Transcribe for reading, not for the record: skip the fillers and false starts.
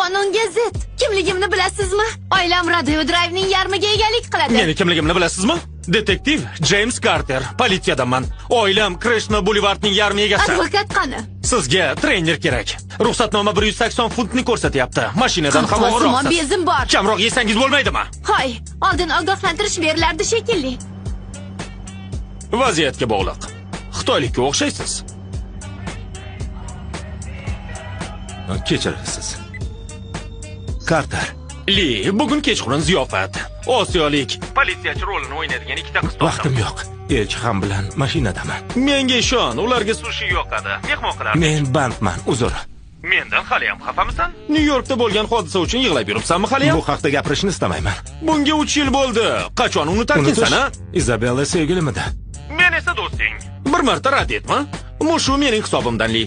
Qonunga zid. Kimligimni bilasizmi? Oilam Radio Drive'ning yarmiga egalik qiladi. Meni kimligimni bilasizmi? Detektiv James Carter, politsiyadanman. Oilam Krishna Boulevardning yarmi egasi. Advokat qani? Sizga trener kerak. Ruxsatnoma 180 funtni ko'rsatyapti. Mashinadan ham og'irroqsiz. Bezim bor. Kamroq yesangiz bo'lmaydimi? Hoy, oldin ogohlantirish berilardi shekilli. Vaziyatga bog'liq. Xitoylikka o'xshaysiz. Kechirasiz. Carter. Li, bugun kechqurun ziyofat. Osiyolik politsiyachi rolini o'ynaydigan ikkita qiz topdim. Vaqtim yo'q. Elchi ham bilan mashinadaman. Menga ishon, ularga sushi yoqadi. Mehmon qilardi. Men bandman, uzr. Mendan hali ham xafamisan? Nyu-Yorkda bo'lgan hodisa uchun yig'lab yuribsanmi hali ham? Bu haqda gapirishni istamayman. Bunga 3 yil bo'ldi. Qachon unutarkinsan, a? Izabella sevgilimida. Men esa do'sting. Bir marta rad etma. Mushu mening hisobimdan, Li.